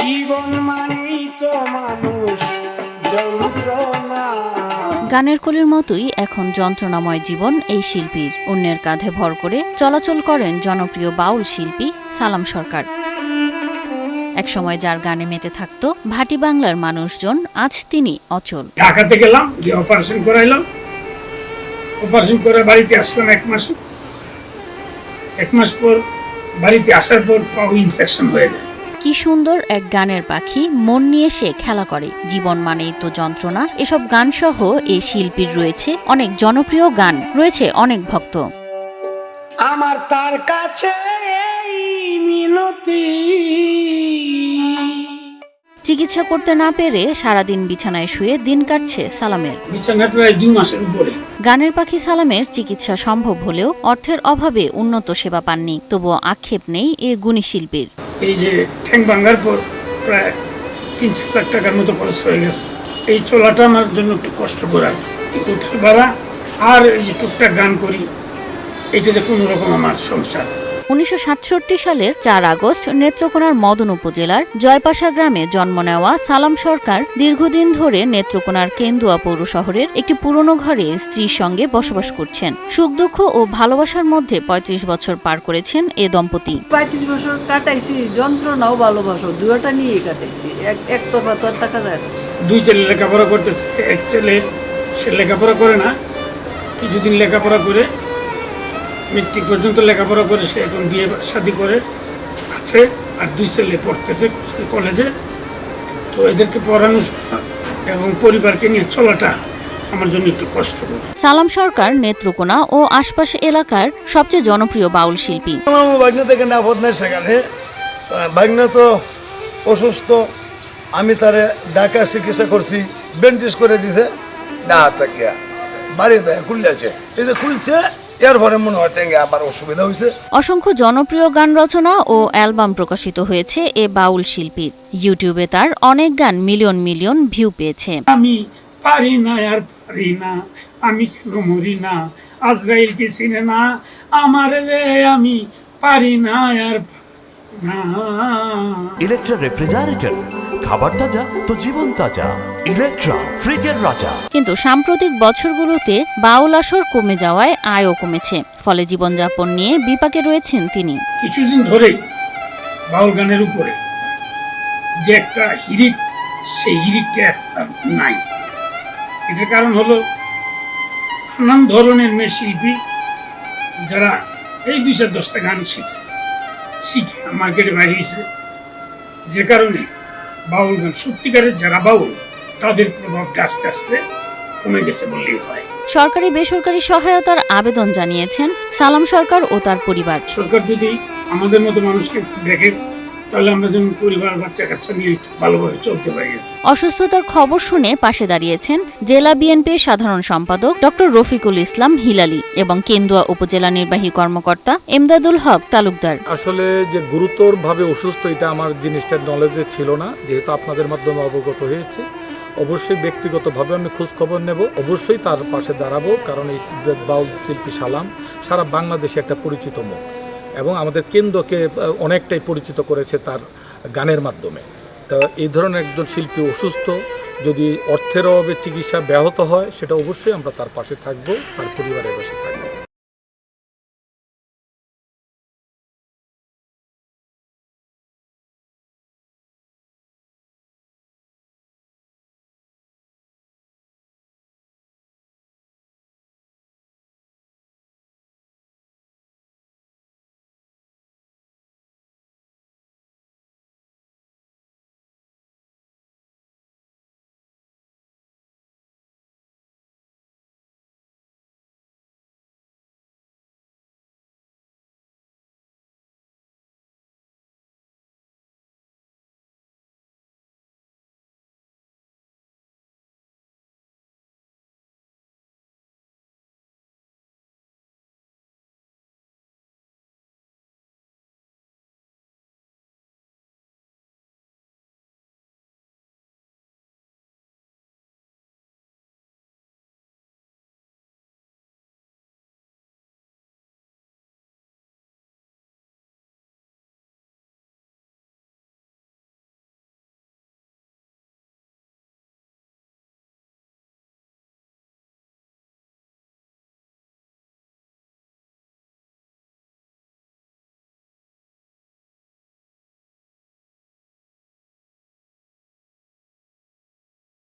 জীবন মানেই তো মানুষ যন্ত্রণা। গানের কলির মতোই এখন যন্ত্রণাময় জীবন এই শিল্পীর। অন্যের কাঁধে ভর করে চলাচল করেন জনপ্রিয় বাউল শিল্পী সালাম সরকার। একসময় যার গানে মেতে থাকতো ভাটি বাংলার মানুষজন, আজ তিনি অচল। ঢাকাতে গেলাম, গিয়ে অপারেশন করাইলাম। অপারেশন করে বাড়িতে আসলাম এক মাস পর বাড়িতে আসার পর পাও ইনফেকশন হয়ে যায়। কি সুন্দর এক গানের পাখি, মন নিয়ে সে খেলা করে। জীবন মানেই তো যন্ত্রণা, এসব গান সহ এই শিল্পীর রয়েছে অনেক জনপ্রিয় গান, রয়েছে অনেক ভক্ত। আমার তার কাছে এই মিনতি। চিকিৎসা করতে না পেরে সারাদিন বিছানায় শুয়ে দিন কাটছে সালামের। বিছানা প্রায় 2 মাসের উপরে। গানের পাখি সালামের চিকিৎসা সম্ভব হলেও অর্থের অভাবে উন্নত সেবা পাননি। তবুও আক্ষেপ নেই এ গুণী শিল্পীর। এই যে ঠ্যাং ভাঙার পর প্রায় 3-4 লাখ টাকার মতো খরচ হয়ে গেছে। এই চলাটা আমার জন্য একটু কষ্ট করে, এই হোটেল ভাড়া আর এই যে টুকটাক গান করি, এটাতে কোনো রকম আমার সংসার। 1967 সালের 4 আগস্ট নেত্রকোনার মদন উপজেলার জয়পাশা গ্রামে জন্ম নেওয়া সালাম সরকার দীর্ঘদিন ধরে নেত্রকোনার কেন্দুয়া পৌর শহরের একটি পুরনো ঘরে স্ত্রীর সঙ্গে বসবাস করছেন। সুখ দুঃখ ও ভালোবাসার মধ্যে 35 বছর পার করেছেন এ দম্পতি। 35 বছর কাটাইছি, যন্ত্রণাও ভালোবাসো দুটোটা নিয়ে কাটাইছি। একতরফা তো আর টাকা যায় না। 2 ছেলে লেখাপড়া করতেছে, এক ছেলে সে লেখাপড়া করে না, কিছুদিন লেখাপড়া করে মেট্রিক পর্যন্ত লেখাপড়া করে সে এখন বিয়ে শাদী করে আছে। আর 2 ছেলে পড়তেছে কলেজে। তো এদেরকে পড়ানো এবং পরিবারকে নিয়ে চলাটা আমার জন্য একটু কষ্টকর। সালাম সরকার নেত্রকোনা ও আশপাশ এলাকার সবচেয়ে জনপ্রিয় বাউল শিল্পী। আমার বাগনা থেকে নাপদ নাই সেখানে। বাগনা তো অসুস্থ, আমি তারে ঢাকা চিকিৎসা করছি, ব্যান্ডেজ করে দিছে। না থাকে বাড়িতে খুলছে, এই যে খুলছে এরপরে মনে হয় টেঙ্গে আবার অসুবিধা হয়েছে। অসংখ্য জনপ্রিয় গান রচনা ও অ্যালবাম প্রকাশিত হয়েছে এ বাউল শিল্পীর। ইউটিউবে তার অনেক গান মিলিয়ন মিলিয়ন ভিউ পেয়েছে। আমি পারি না আর পারি না, আমি কেন মরি না, আজরাইল কি চিনে না আমার রে, আমি পারি না আর না। ইলেকট্রা রেফ্রিজারেটর, খাবার তাজা তো জীবন তাজা। ইলেকট্রা, ফ্রিজের রাজা। কিন্তু সাম্প্রতিক বছরগুলোতে বাউল আসর কমে যাওয়ায় আয়ও কমেছে, ফলে জীবনযাপন নিয়ে বিপাকে রয়েছেন তিনি। কিছুদিন ধরেই বাউল গানের উপরে যে একটা হিরিক, সেই হিরিকটা একটা নাই। এটার কারণ হলো নানান ধরনের মেয়ে শিল্পী যারা এই 2-10টা গান শিখে মার্কেটে বাড়িয়েছে, যে কারণে বাউল গান সত্যিকারের যারা বাউল তাদের প্রভাবটা আস্তে আস্তে কমে গেছে বললেই হয়। সরকারি বেসরকারি সহায়তার আবেদন জানিয়েছেন সালাম সরকার ও তার পরিবার। সরকার যদি আমাদের মতো মানুষকে দেখে, তাহলে আমরা যেমন পরিবার বাচ্চা কাচ্চা নিয়ে ভালোভাবে চলতে পারি। অসুস্থতার খবর শুনে পাশে দাঁড়িয়েছেন জেলা বিএনপির সাধারণ সম্পাদক ডক্টর রফিকুল ইসলাম হিলালি এবং কেন্দুয়া উপজেলা নির্বাহী কর্মকর্তা এমদাদুল হক তালুকদার। আসলে যে গুরুতরভাবে অসুস্থ এটা আমার জিনিসটার নলেজে ছিল না, যেহেতু আপনাদের মাধ্যমে অবগত হয়েছে। অবশ্যই ব্যক্তিগতভাবে আমি খোঁজ খবর নেব, অবশ্যই তার পাশে দাঁড়াবো, কারণ এই বাউল শিল্পী সালাম সারা বাংলাদেশে একটা পরিচিত মুখ এবং আমাদের কেন্দ্রকে অনেকটাই পরিচিত করেছে তার গানের মাধ্যমে। তো এই ধরনের একজন শিল্পী অসুস্থ, যদি অর্থের অভাবে চিকিৎসা ব্যাহত হয়, সেটা অবশ্যই আমরা তার পাশে থাকবো, তার পরিবারের পাশে থাকবো।